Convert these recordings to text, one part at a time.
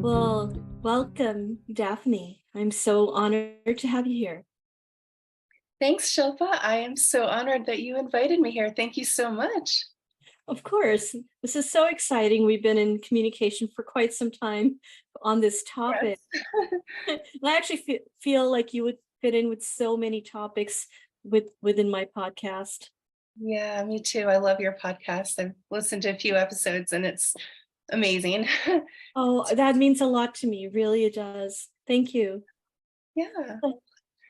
Well, welcome, Daphne. I'm so honored to have you here. Thanks, Shilpa. I am so honored that you invited me here. Thank you so much. Of course, this is so exciting. We've been in communication for quite some time on this topic. Yes. And I actually feel like you would fit in with so many topics within my podcast. Yeah, me too. I love your podcast. I've listened to a few episodes and it's amazing. Oh, that means a lot to me. Really, it does. Thank you. Yeah.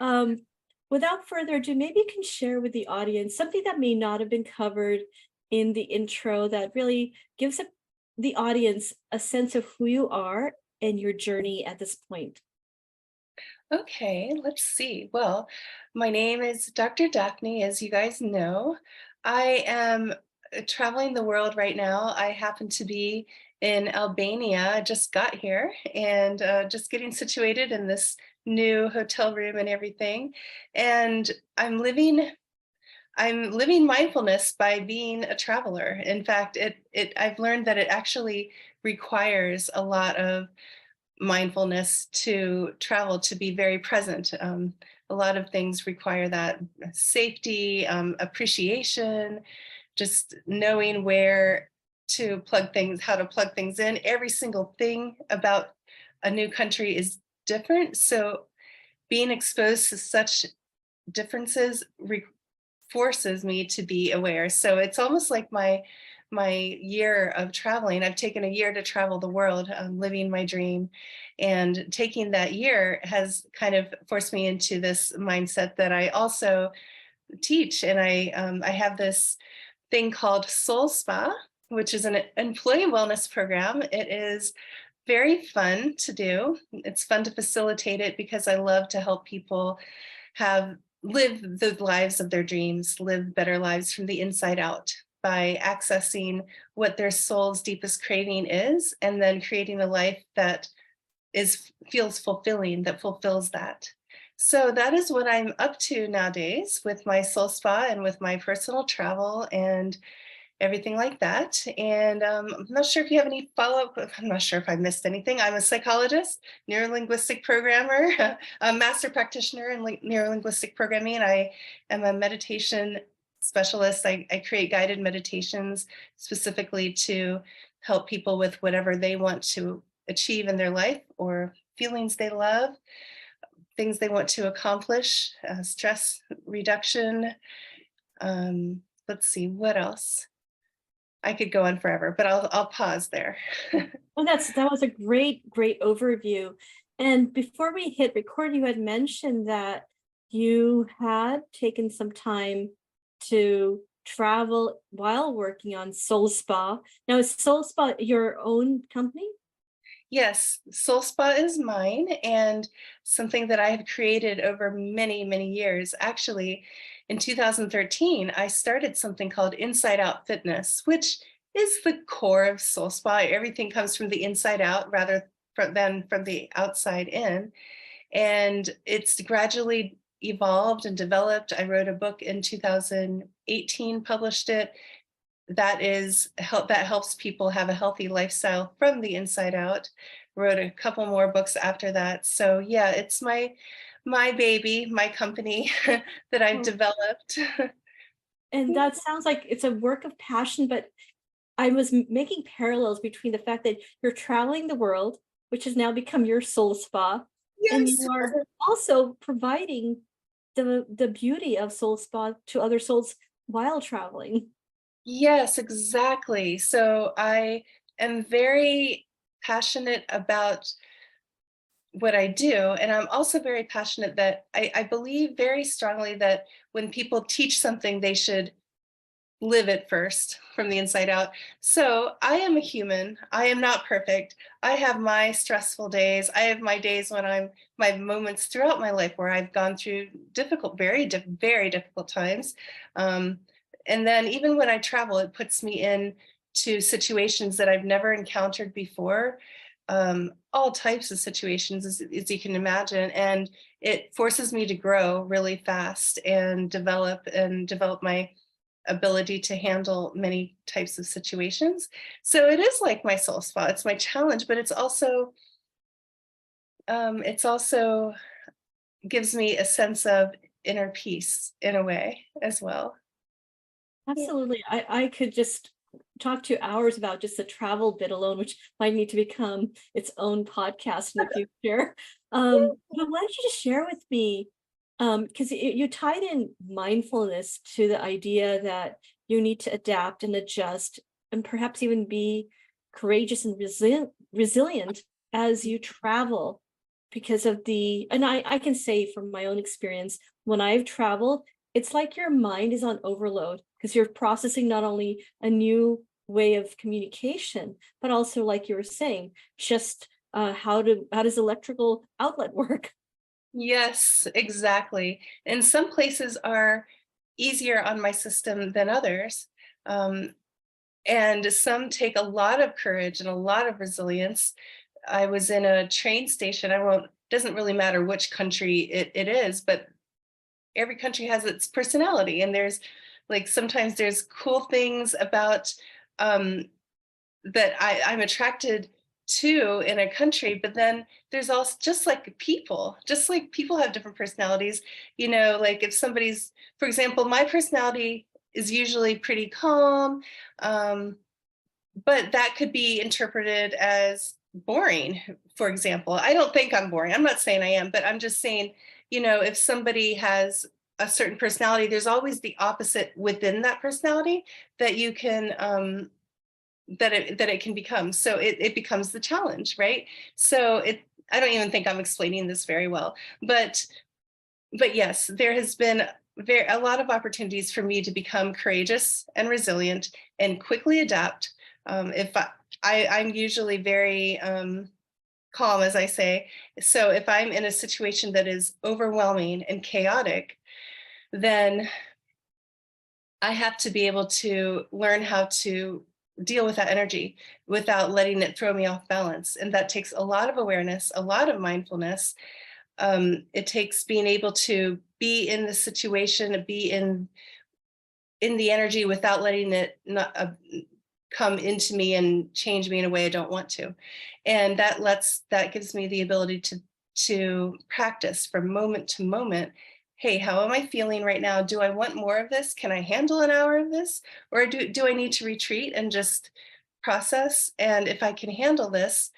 Um, Without further ado, maybe you can share with the audience something that may not have been covered in the intro that really gives the audience a sense of who you are and your journey at this point. Okay, let's see. Well, my name is Dr. Daphne, as you guys know. I am traveling the world right now. I happen to be in Albania. I just got here and just getting situated in this new hotel room and everything. And I'm living I'm living mindfulness by being a traveler. In fact, I've learned that it actually requires a lot of mindfulness to travel, to be very present. A lot of things require that safety, appreciation, just knowing where to plug things, how to plug things in. Every single thing about a new country is different. So being exposed to such differences forces me to be aware. So it's almost like my year of traveling. I've taken a year to travel the world, living my dream, and taking that year has kind of forced me into this mindset that I also teach. And I have this thing called Soul Spa, which is an employee wellness program. It is very fun to do. It's fun to facilitate it because I love to help people have live the lives of their dreams, live better lives from the inside out by accessing what their soul's deepest craving is, and then creating a life that feels fulfilling, that fulfills that. So that is what I'm up to nowadays with my soul spa and with my personal travel and everything like that. And I'm not sure if you have any follow-up. I'm not sure if I missed anything. I'm a psychologist, neurolinguistic programmer, a master practitioner in neurolinguistic programming. I am a meditation specialist. I create guided meditations specifically to help people with whatever they want to achieve in their life or feelings they love, things they want to accomplish, stress reduction. Let's see, what else? I could go on forever, but I'll pause there. Well, that was a great overview. And before we hit record, you had mentioned that you had taken some time to travel while working on Soul Spa. Now, is Soul Spa your own company? Yes, Soul Spa is mine and something that I have created over many, many years. Actually, in 2013, I started something called Inside Out Fitness, which is the core of Soul Spa. Everything comes from the inside out rather than from the outside in. And it's gradually evolved and developed. I wrote a book in 2018, published it, that helps people have a healthy lifestyle from the inside out. Wrote a couple more books after that. So yeah, it's my baby, my company that I've Oh, developed. and that sounds like it's a work of passion, but I was making parallels between the fact that you're traveling the world, which has now become your soul spa, and Yes. you are also providing the beauty of soul spa to other souls while traveling. Yes, exactly. So I am very passionate about what I do. And I'm also very passionate that I believe very strongly that when people teach something, they should live it first from the inside out. So I am a human. I am not perfect. I have my stressful days. I have my days when my moments throughout my life where I've gone through difficult, very difficult times. Um, and then even when I travel, it puts me in to situations that I've never encountered before. All types of situations, as you can imagine, and it forces me to grow really fast and develop my ability to handle many types of situations. So it is like my soul spot. It's my challenge, but it's also It's also gives me a sense of inner peace in a way as well. Yeah. Absolutely. I could just talk to you hours about just the travel bit alone, which might need to become its own podcast in the future. But why don't you just share with me, because you tied in mindfulness to the idea that you need to adapt and adjust and perhaps even be courageous and resilient as you travel because of and I can say from my own experience, when I've traveled, it's like your mind is on overload because you're processing not only a new way of communication, but also, like you were saying, just how does electrical outlet work? Yes, exactly. And some places are easier on my system than others. Um, and some take a lot of courage and a lot of resilience. I was in a train station. I won't, doesn't really matter which country it is, but every country has its personality. And there's like sometimes there's cool things about um, that I'm attracted to in a country, but then there's also just like people have different personalities. You know, like if somebody's, for example, my personality is usually pretty calm, um, but that could be interpreted as boring, for example. I don't think I'm boring. I'm not saying I am, but I'm just saying, you know, if somebody has a certain personality, there's always the opposite within that personality that you can that it can become. So it becomes the challenge, right? So I don't even think I'm explaining this very well, but yes, there has been a lot of opportunities for me to become courageous and resilient and quickly adapt. If I'm usually very calm, as I say. So if I'm in a situation that is overwhelming and chaotic, then I have to be able to learn how to deal with that energy without letting it throw me off balance. And that takes a lot of awareness, a lot of mindfulness. It takes being able to be in the situation, be in the energy without letting it not, come into me and change me in a way I don't want to. And that gives me the ability to practice from moment to moment. Hey, how am I feeling right now? Do I want more of this? Can I handle an hour of this? Or do I need to retreat and just process? And if I can handle this,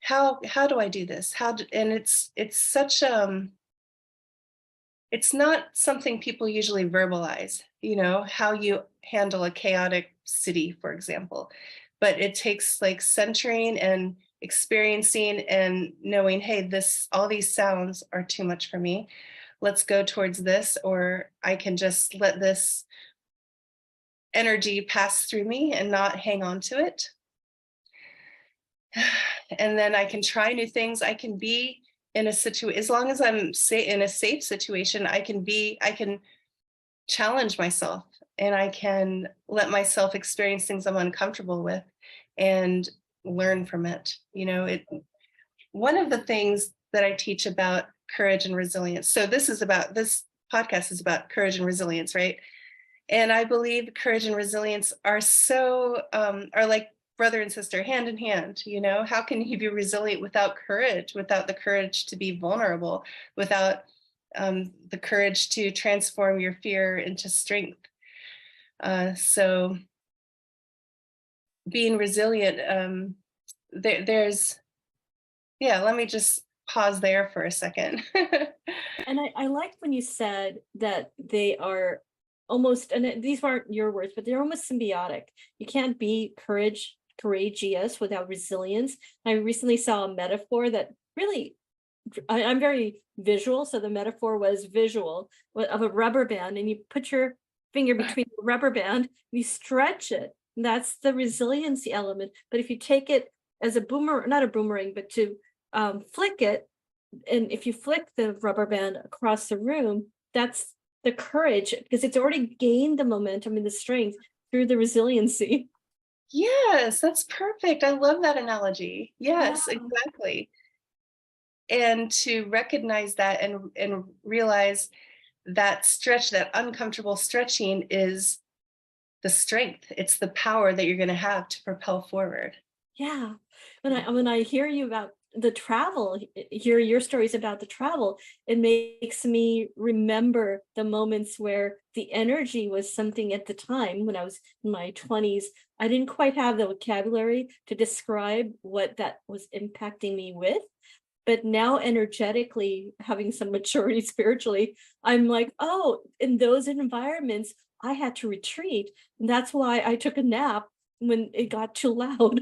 how do I do this? And it's such it's not something people usually verbalize, you know, how you handle a chaotic city, for example. But it takes like centering and experiencing and knowing, hey, all these sounds are too much for me. Let's go towards this, or I can just let this energy pass through me and not hang on to it. And then I can try new things. I can be in a situation, as long as I'm in a safe situation, I can challenge myself and I can let myself experience things I'm uncomfortable with and learn from it. You know, one of the things that I teach about courage and resilience. So this podcast is about courage and resilience, right? And I believe courage and resilience are like brother and sister, hand in hand. You know, how can you be resilient without courage, without the courage to be vulnerable, without the courage to transform your fear into strength? So being resilient, there's, yeah, let me just pause there for a second. And I liked when you said that they are almost, and these aren't your words, but they're almost symbiotic. You can't be courageous without resilience. I recently saw a metaphor that really, I'm very visual, so the metaphor was visual of a rubber band, and you put your finger between the rubber band, you stretch it. And that's the resiliency element. But if you take it as a boomerang, not a boomerang, but to flick it, and if you flick the rubber band across the room, that's the courage because it's already gained the momentum and the strength through the resiliency. Yes, that's perfect. I love that analogy. Yeah. Yes, exactly. And to recognize that and realize that stretch, that uncomfortable stretching is the strength. It's the power that you're going to have to propel forward. Yeah. When I hear you about the travel, hear your stories about the travel, it makes me remember the moments where the energy was something at the time when I was in my 20s. I didn't quite have the vocabulary to describe what that was impacting me with. But now, energetically, having some maturity spiritually, I'm like, oh, in those environments, I had to retreat. And that's why I took a nap when it got too loud.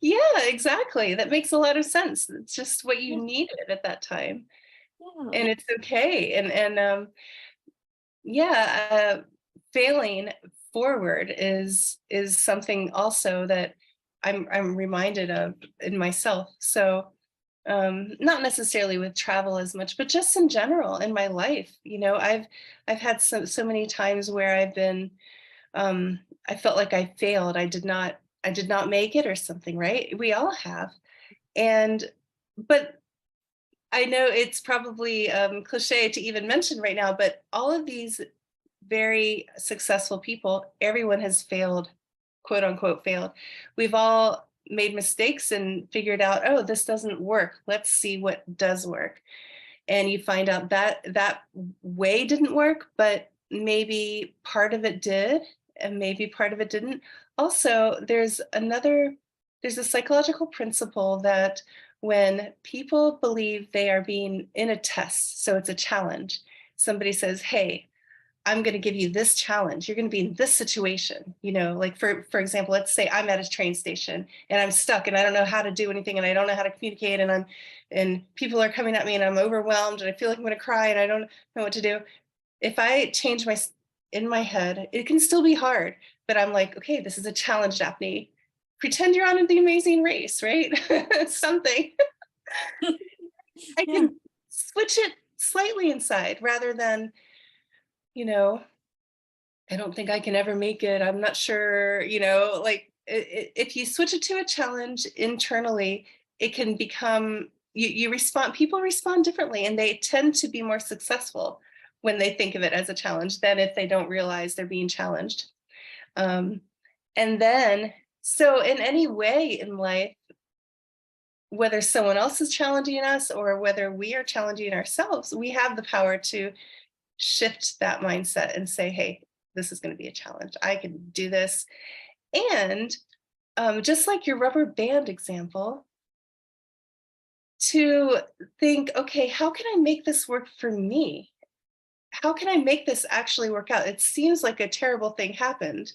Yeah, exactly. That makes a lot of sense. It's just what you Yeah, needed at that time, yeah. and it's okay. And yeah, failing forward is something also that I'm reminded of in myself. So not necessarily with travel as much, but just in general in my life. I've had so many times where I felt like I failed. I did not make it or something, right? We all have. And but I know it's probably cliche to even mention right now, but all of these very successful people, everyone has failed, quote unquote, failed. We've all made mistakes and figured out, oh, this doesn't work. Let's see what does work. And you find out that that way didn't work, but maybe part of it did, and maybe part of it didn't. Also, there's a psychological principle that when people believe they are being in a test, so it's a challenge, somebody says, hey, I'm going to give you this challenge. You're going to be in this situation. Like for example, let's say I'm at a train station and I'm stuck and I don't know how to do anything and I don't know how to communicate and people are coming at me and I'm overwhelmed and I feel like I'm going to cry and I don't know what to do. If I change in my head, it can still be hard, but I'm like, okay, this is a challenge, Daphne. Pretend you're on the Amazing Race, right? Something. I Yeah. can switch it slightly inside rather than, you know, I don't think I can ever make it. I'm not sure, like if you switch it to a challenge internally, it can become, you respond, people respond differently and they tend to be more successful when they think of it as a challenge than if they don't realize they're being challenged. Um, and then, so in any way in life, whether someone else is challenging us or whether we are challenging ourselves, we have the power to shift that mindset and say, hey, this is going to be a challenge. I can do this. And just like your rubber band example, to think, okay, how can I make this work for me? How can I make this actually work out? It seems like a terrible thing happened,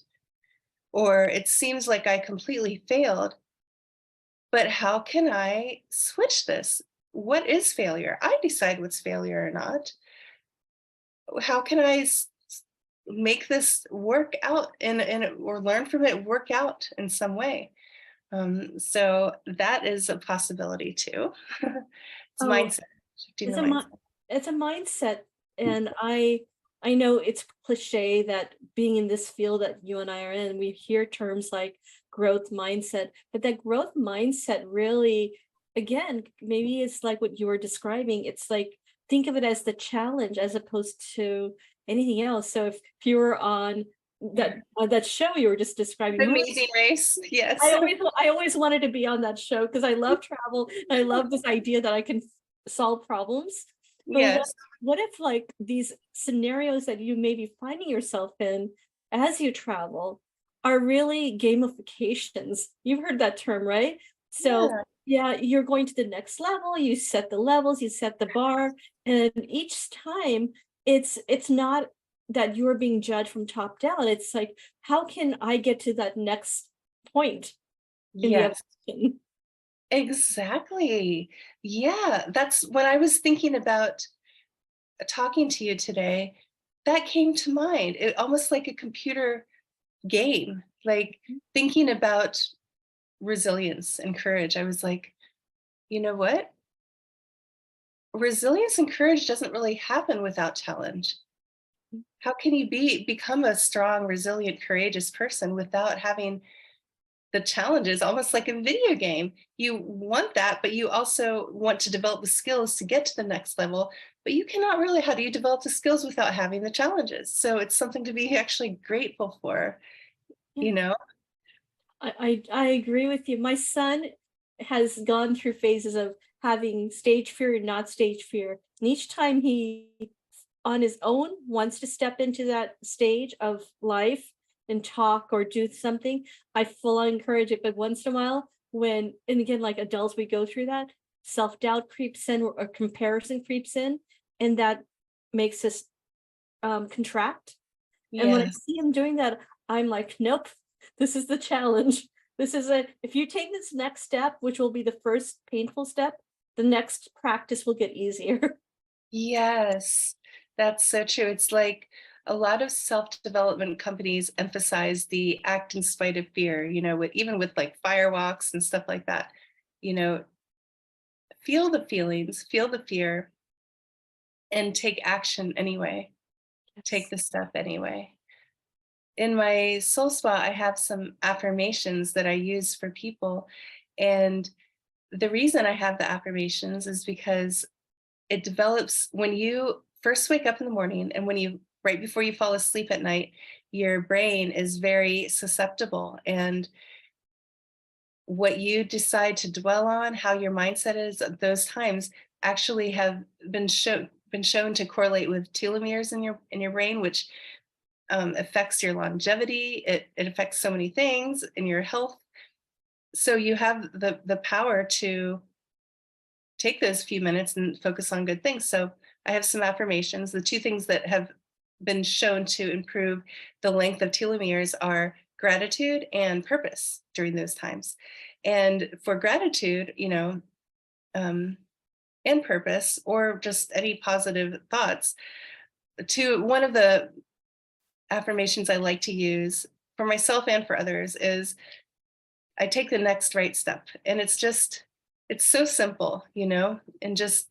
or it seems like I completely failed, but how can I switch this? What is failure? I decide what's failure or not. How can I make this work out or learn from it, work out in some way? So that is a possibility too. It's Oh, mindset, shifting it's the a mindset. it's a mindset, and I know it's cliche that being in this field that you and I are in, we hear terms like growth mindset, but that growth mindset really, again, maybe it's like what you were describing. It's like think of it as the challenge as opposed to anything else. So if you were on that show you were just The describing, Amazing Race, I yes. always I always wanted to be on that show because I love travel. And I love this idea that I can solve problems. But Yes. what if like these scenarios that you may be finding yourself in as you travel are really gamifications? You've heard that term, right? So Yeah. yeah, you're going to the next level, you set the levels, you set the bar, and each time it's not that you're being judged from top down. It's like, how can I get to that next point in the Yes. evolution? Exactly. Yeah. That's when I was thinking about talking to you today, that came to mind. It almost like a computer game, like thinking about resilience and courage. I was like, you know what? Resilience and courage doesn't really happen without challenge. How can you become a strong, resilient, courageous person without having the challenges, almost like a video game? You want that, but you also want to develop the skills to get to the next level. But you cannot really, how do you develop the skills without having the challenges? So it's something to be actually grateful for, Yeah, you know? I agree with you. My son has gone through phases of having stage fear and not stage fear. And each time he on his own wants to step into that stage of life and talk or do something, I fully encourage it. But once in a while, when, and again, like adults, we go through that, self-doubt creeps in or comparison creeps in, and that makes us contract. And when I Yes. see him doing that, I'm like, nope, this is the challenge. This is it. If you take this next step, which will be the first painful step, the next practice will get easier. Yes, that's so true. It's like a lot of self-development companies emphasize the act in spite of fear, with even with like fire walks and stuff like that. You know, feel the feelings, feel the fear, and take action anyway. Take Yes. the step anyway. In my soul spa, I have some affirmations that I use for people. And the reason I have the affirmations is because it develops when you first wake up in the morning and when you right before you fall asleep at night, your brain is very susceptible, and what you decide to dwell on, how your mindset is at those times actually have been shown to correlate with telomeres in your brain, which affects your longevity. It affects so many things in your health. So you have the power to take those few minutes and focus on good things. So I have some affirmations. The two things that have been shown to improve the length of telomeres are gratitude and purpose during those times. And for gratitude, um, and purpose, or just any positive thoughts, to one of the affirmations I like to use for myself and for others is I take the next right step. And it's so simple, and just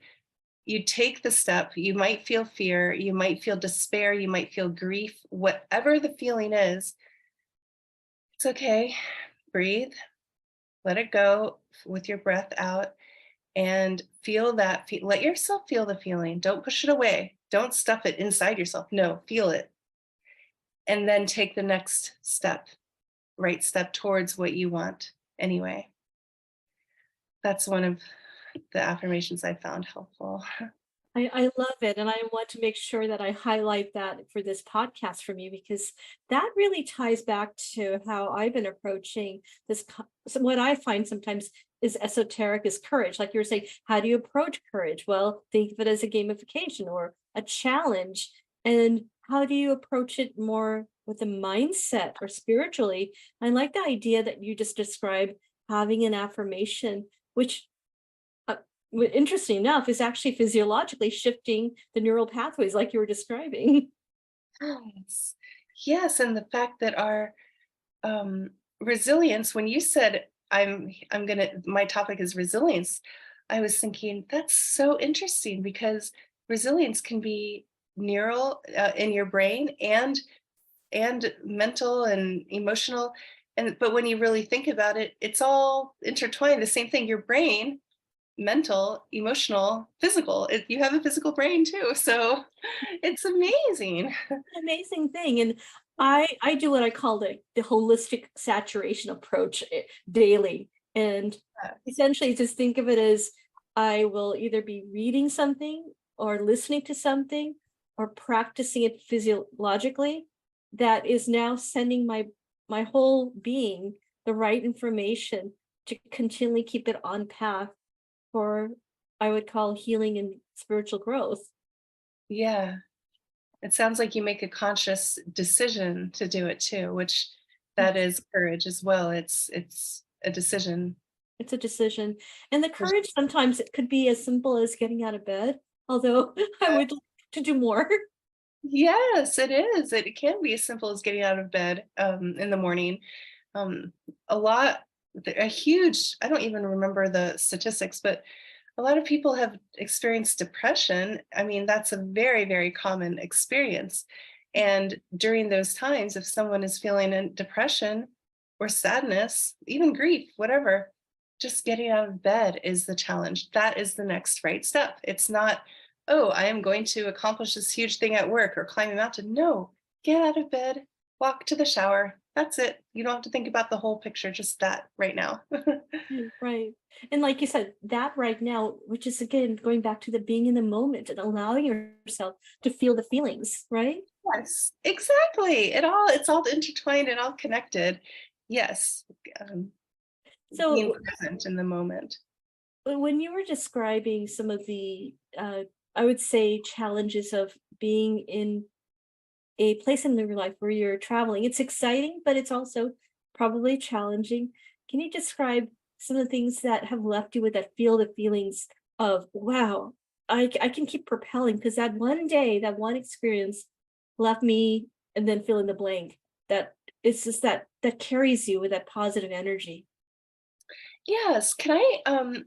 you take the step. You might feel fear, you might feel despair, you might feel grief, whatever the feeling is. It's okay. Breathe, let it go with your breath out, and feel that. Let yourself feel the feeling. Don't push it away. Don't stuff it inside yourself. No, feel it. And then take the next step, right step towards what you want anyway. That's one of the affirmations I found helpful. I love it. And I want to make sure that I highlight that for this podcast from you, because that really ties back to how I've been approaching this. So what I find sometimes is esoteric is courage. Like you were saying, how do you approach courage? Well, think of it as a gamification or a challenge. And how do you approach it more with a mindset or spiritually? I like the idea that you just described, having an affirmation, which interesting enough, is actually physiologically shifting the neural pathways like you were describing. Yes. Yes, and the fact that our resilience, when you said my topic is resilience, I was thinking that's so interesting because resilience can be neural in your brain and mental and emotional. But when you really think about it, it's all intertwined. The same thing, your brain, mental, emotional, physical. You have a physical brain too. So it's amazing. Amazing thing. And I do what I call the holistic saturation approach daily. And Yes. essentially just think of it as I will either be reading something or listening to something or practicing it physiologically that is now sending my whole being the right information to continually keep it on path for, I would call, healing and spiritual growth. Yeah. It sounds like you make a conscious decision to do it too, which that is courage as well. It's a decision. It's a decision. And the courage, sometimes it could be as simple as getting out of bed, although I would like to do more. Yes, it is. It can be as simple as getting out of bed in the morning. Um, a lot, a huge, I don't even remember the statistics, but a lot of people have experienced depression. I mean, that's a very, very common experience. And during those times, if someone is feeling a depression or sadness, even grief, whatever, just getting out of bed is the challenge. That is the next right step. It's not, oh, I am going to accomplish this huge thing at work or climb a mountain. No, get out of bed, walk to the shower, That's it. You don't have to think about the whole picture, just that right now. Right. And like you said, that right now, which is again going back to the being in the moment and allowing yourself to feel the feelings, right? Yes, exactly. It's all intertwined and all connected. Yes. Um, Being So present in the moment. when you were describing some of the, I would say, challenges of being in a place in your life where you're traveling, it's exciting, but it's also probably challenging. Can you describe some of the things that have left you with that feel the feelings of, wow, I can keep propelling because that one day, that one experience left me, and then fill in the blank. That it's just that carries you with that positive energy. Yes. Can I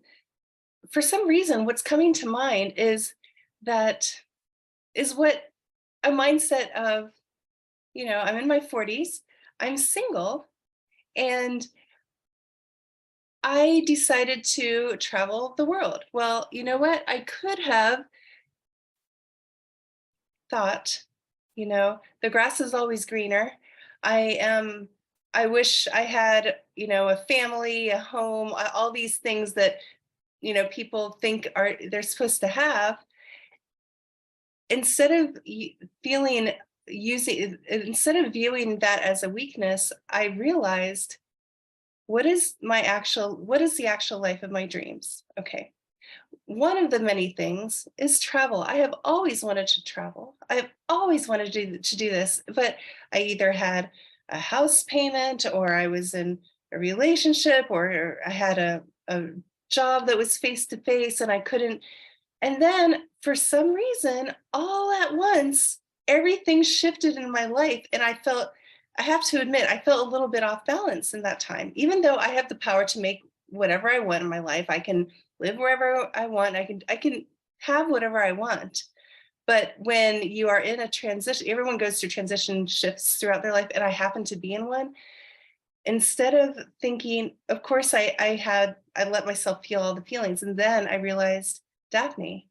for some reason what's coming to mind is that is what a mindset of, I'm in my 40s, I'm single, and I decided to travel the world. Well, you know what? I could have thought, the grass is always greener. I am I wish I had, a family, a home, all these things that, people think are they're supposed to have. Instead of feeling using instead of viewing that as a weakness, I realized what is the actual life of my dreams? Okay. One of the many things is travel. I have always wanted to travel. I have always wanted to do this, but I either had a house payment, or I was in a relationship, or I had a job that was face to face and I couldn't. And then for some reason, all at once, everything shifted in my life. And I have to admit, I felt a little bit off balance in that time. Even though I have the power to make whatever I want in my life, I can live wherever I want, I can have whatever I want. But when you are in a transition, everyone goes through transition shifts throughout their life. And I happen to be in one. Instead of thinking, of course, I let myself feel all the feelings. And then I realized, Daphne,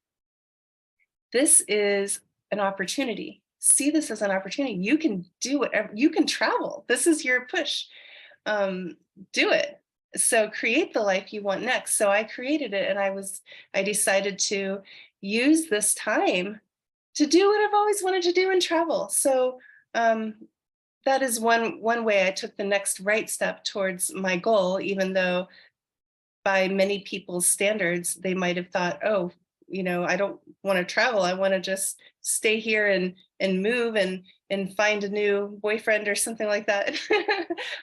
this is an opportunity. See this as an opportunity. You can do whatever, you can travel. This is your push. Um, do it. So create the life you want next. So I created it, and I decided to use this time to do what I've always wanted to do and travel. So um, that is one way I took the next right step towards my goal, even though by many people's standards, they might have thought, oh, I don't want to travel. I want to just stay here and move and find a new boyfriend or something like that.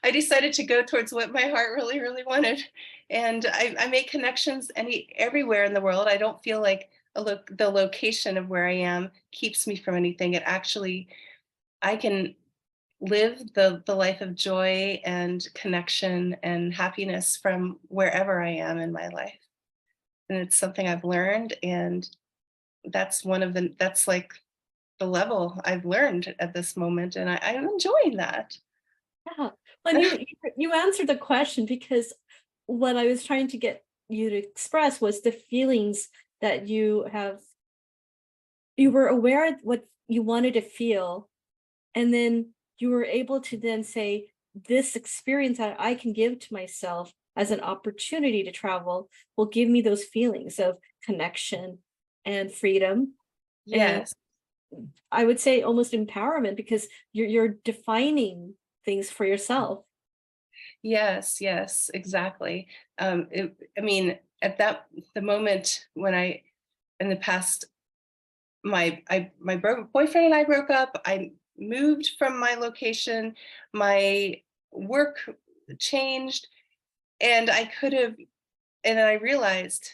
I decided to go towards what my heart really, really wanted. And I make connections everywhere in the world. I don't feel like the location of where I am keeps me from anything. It actually, I can live the life of joy and connection and happiness from wherever I am in my life. And it's something I've learned, and that's like the level I've learned at this moment, and I'm enjoying that. Yeah. And you answered the question because what I was trying to get you to express was the feelings that you were aware of what you wanted to feel, and then you were able to then say, this experience that I can give to myself as an opportunity to travel will give me those feelings of connection and freedom. And Yes. I would say almost empowerment because you're defining things for yourself. Yes, yes, exactly. I mean, at the moment when in the past, my boyfriend and I broke up. I moved from my location. My work changed, and and I realized,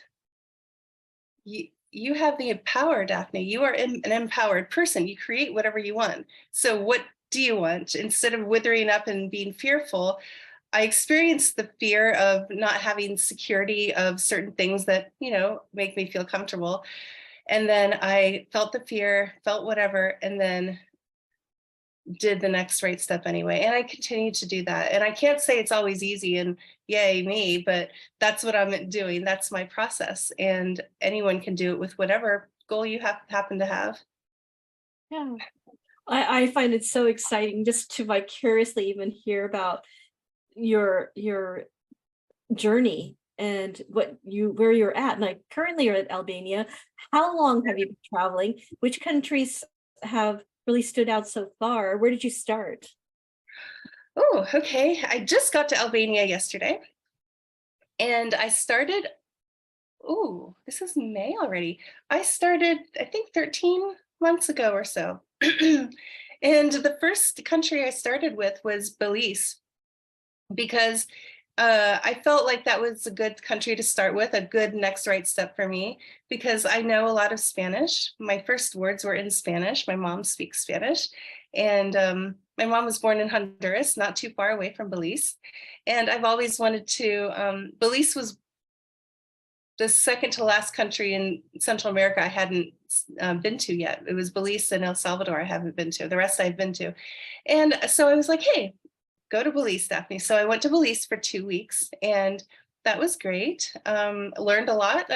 you have the power, Daphne. You are an empowered person. You create whatever you want. So what do you want? Instead of withering up and being fearful, I experienced the fear of not having security of certain things that, make me feel comfortable. And then I felt the fear, felt whatever, and then did the next right step anyway. And I continue to do that. And I can't say it's always easy and yay me, but that's what I'm doing. That's my process. And anyone can do it with whatever goal you happen to have. Yeah. I find it so exciting just to vicariously even hear about your journey and where you're at. Like currently you're at Albania. How long have you been traveling? Which countries have really stood out so far? Where did you start? Oh, okay. I just got to Albania yesterday and I started, oh, this is May already. I started, I think, 13 months ago or so. And the first country I started with was Belize because I felt like that was a good country to start with, a good next right step for me, because I know a lot of Spanish. My first words were in Spanish. My mom speaks Spanish. And my mom was born in Honduras, not too far away from Belize. And I've always wanted to, Belize was the second to last country in Central America I hadn't been to yet. It was Belize and El Salvador I haven't been to. The rest I've been to. And so I was like, hey, go to Belize, Daphne. So I went to Belize for 2 weeks, and that was great. Learned a lot.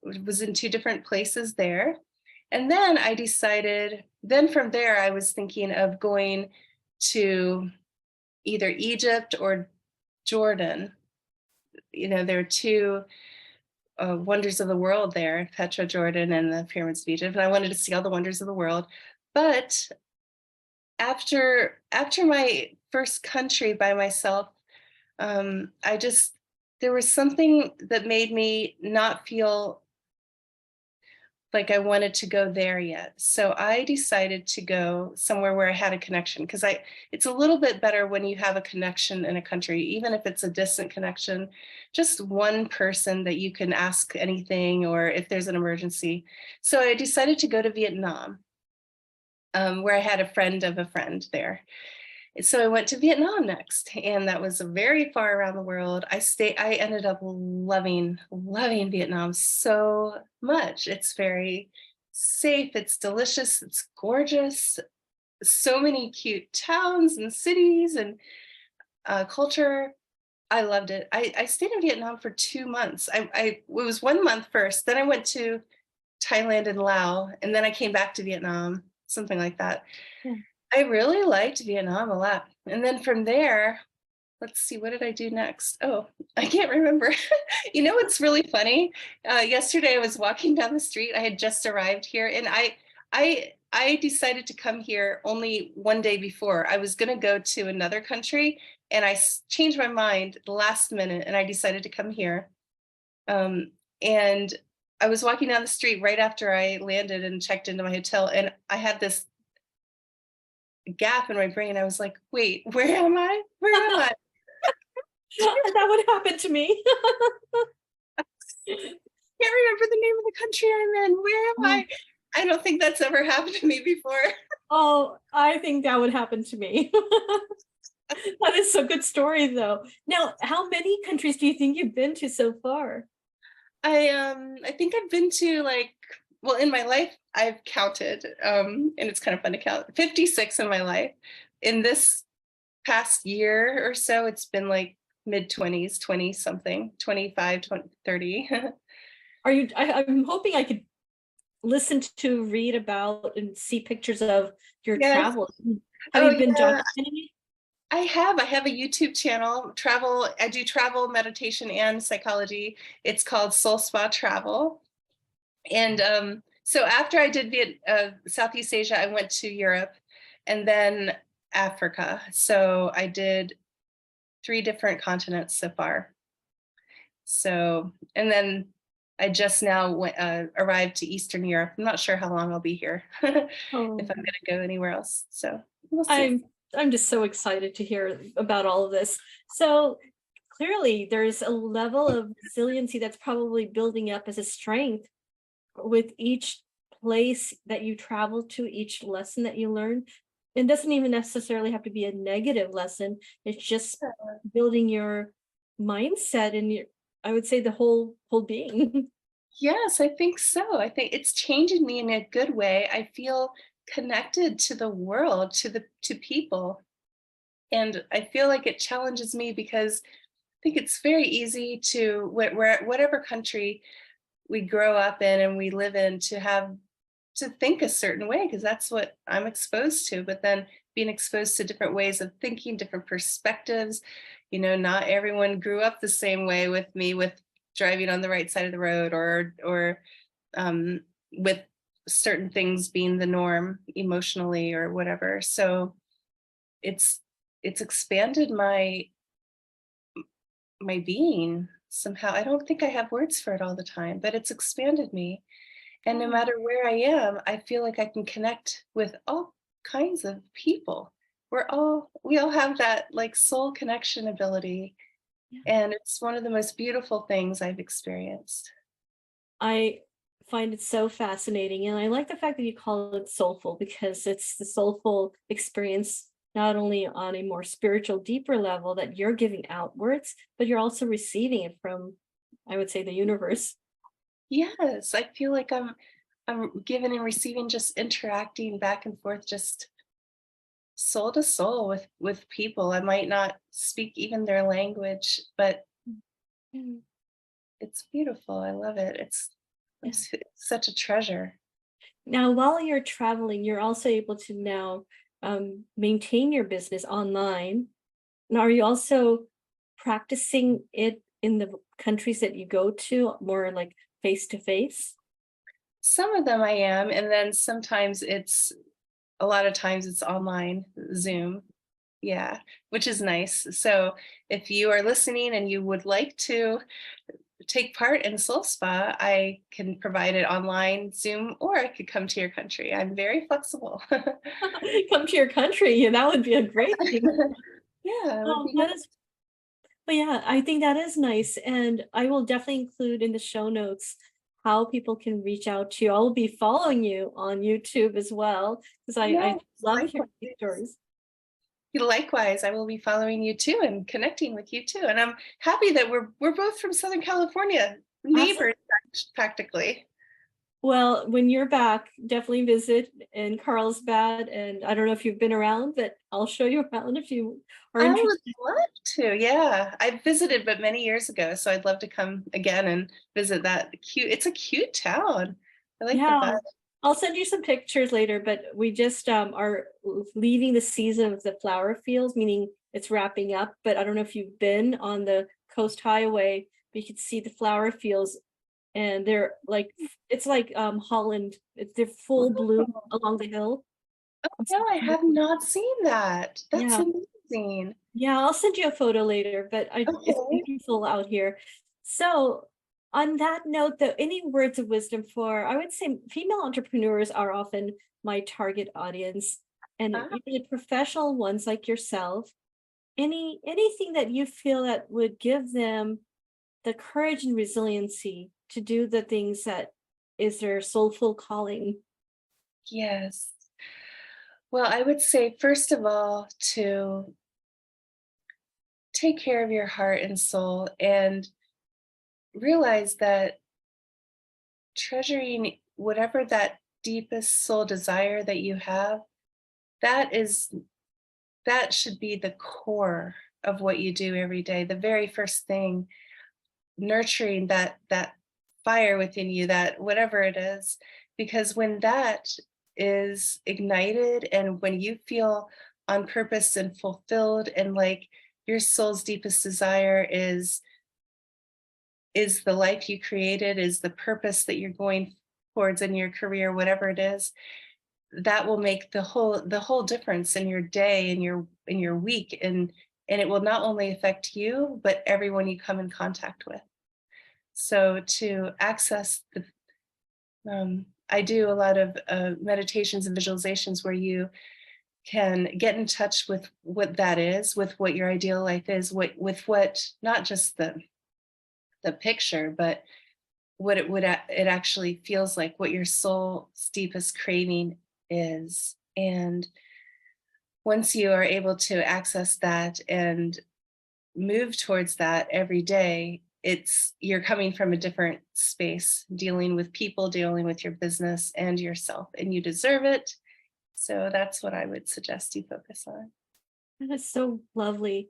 Was in two different places there. And then I decided, then from there, I was thinking of going to either Egypt or Jordan. You know, there are two wonders of the world there, Petra, Jordan, and the pyramids of Egypt. And I wanted to see all the wonders of the world. But after my first country by myself, I just there was something that made me not feel like I wanted to go there yet. So I decided to go somewhere where I had a connection, because I it's a little bit better when you have a connection in a country, even if it's a distant connection, just one person that you can ask anything or if there's an emergency. So I decided to go to Vietnam, where I had a friend of a friend there. So I went to Vietnam next, and that was very far around the world. I ended up loving Vietnam so much. It's very safe, it's delicious, it's gorgeous. So many cute towns and cities and culture. I loved it. I stayed in Vietnam for 2 months. It was 1 month first, then I went to Thailand and Laos, and then I came back to Vietnam, something like that. Yeah. I really liked Vietnam a lot. And then from there, let's see, what did I do next? Oh, I can't remember. You know what's really funny? Yesterday I was walking down the street. I had just arrived here, and I decided to come here only one day before. I was going to go to another country, and I changed my mind the last minute, and I decided to come here. And I was walking down the street right after I landed and checked into my hotel, and I had this gap in my brain. I was like, wait, where am I? Where am I? That would happen to me. Can't remember the name of the country I'm in. Where am Oh, I? I don't think that's ever happened to me before. oh, I think that would happen to me. That is a good story though. Now, how many countries do you think you've been to so far? I think I've been to, like, well, in my life I've counted, and it's kind of fun to count, 56 in my life. In this past year or so, it's been like mid 20s, 20 something, 25, 20, 30. I'm hoping I could listen to, read about, and see pictures of your Yes. travels. Have Oh you been yeah. documenting it? I have a YouTube channel, travel. I do travel, meditation, and psychology. It's called Soul Spa Travel. And so after I did Southeast Asia, I went to Europe and then Africa. So I did 3 different continents so far. So, and then I just now arrived to Eastern Europe. I'm not sure how long I'll be here if Oh, I'm going to go anywhere else. So we'll see. I'm just so excited to hear about all of this. So clearly there's a level of resiliency that's probably building up as a strength with each place that you travel to, each lesson that you learn. It doesn't even necessarily have to be a negative lesson. It's just building your mindset and your, I would say, the whole being. Yes, I think so. I think it's changing me in a good way. I feel connected to the world, to people. And I feel like it challenges me because I think it's very easy to whatever country we grow up in and we live in, to have to think a certain way because that's what I'm exposed to. But then being exposed to different ways of thinking, different perspectives, not everyone grew up the same way with me with driving on the right side of the road or um, with certain things being the norm emotionally or whatever. So it's it's expanded my being somehow. I don't think I have words for it all the time, but it's expanded me. And no Oh, matter where I am, I feel like I can connect with all kinds of people. We all have that like soul connection ability. yeah. And it's one of the most beautiful things I've experienced. I find it so fascinating. And I like the fact that you call it soulful because it's the soulful experience, not only on a more spiritual, deeper level that you're giving outwards, but you're also receiving it from, I would say, the universe. Yes, I feel like I'm giving and receiving, just interacting back and forth, just soul to soul with people. I might not speak even their language, but Mm, it's beautiful. I love it. yeah. It's such a treasure. Now, while you're traveling, you're also able to now maintain your business online. Now, are you also practicing it in the countries that you go to more like face to face? Some of them I am, and then sometimes a lot of times it's online, Zoom. Yeah, which is nice. So if you are listening and you would like to take part in Soul Spa, I can provide it online, Zoom, or I could come to your country. I'm very flexible. Come to your country. Yeah, that would be a great thing. Yeah, it would Oh, be that nice. is, but yeah, I think that is nice. And I will definitely include in the show notes how people can reach out to you. I will be following you on YouTube as well, because I Yes, love hearing these likewise. stories. Likewise, I will be following you too and connecting with you too. And I'm happy that we're both from Southern California, neighbors practically. Well, when you're back, definitely visit in Carlsbad. And I don't know if you've been around, but I'll show you around if you are I would interested. love to. Yeah. I visited, but many years ago. So I'd love to come again and visit that cute. It's a cute town. I like the Yeah, vibe. I'll send you some pictures later, but we just are leaving the season of the flower fields, meaning it's wrapping up. But I don't know if you've been on the Coast Highway, but you can see the flower fields and they're like it's like Holland. They're full bloom Oh, along the hill. It's no, I have beautiful. not seen that. That's Yeah. amazing. Yeah, I'll send you a photo later, but it's Okay. beautiful out here. So, on that note, though, any words of wisdom for, I would say female entrepreneurs are often my target audience, and Ah, even professional ones like yourself. Anything that you feel that would give them the courage and resiliency to do the things that is their soulful calling. yes. Well, I would say, first of all, to take care of your heart and soul and realize that treasuring whatever that deepest soul desire that you have, that is that should be the core of what you do every day. The very first thing, nurturing that fire within you, that whatever it is, because when that is ignited and when you feel on purpose and fulfilled and like your soul's deepest desire is the life you created, is the purpose that you're going towards in your career, whatever it is, that will make the whole difference in your day, in your week, and it will not only affect you, but everyone you come in contact with. So to access the I do a lot of meditations and visualizations where you can get in touch with what that is, with what your ideal life is, with what not just the picture, but what it actually feels like, what your soul's deepest craving is. And once you are able to access that and move towards that every day, you're coming from a different space, dealing with people, dealing with your business and yourself, and you deserve it. So that's what I would suggest you focus on. That is so lovely.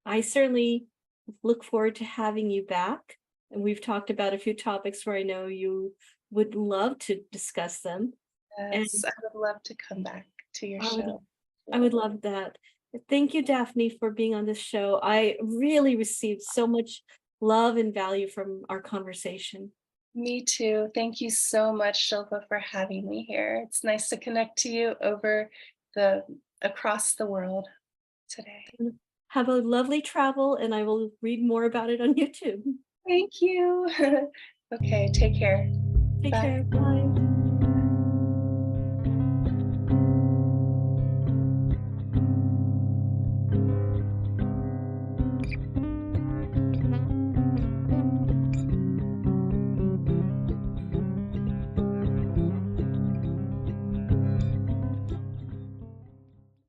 I certainly look forward to having you back and we've talked about a few topics where I know you would love to discuss them. And Yes, I would love to come back to your I would show. I Yeah. would love that. Thank you, Daphne, for being on this show. I really received so much love and value from our conversation. Me too. Thank you so much, Shilpa, for having me here. It's nice to connect to you over the across the world today. Have a lovely travel, and I will read more about it on YouTube. Thank you. Okay, take care. Take care. Bye. Bye.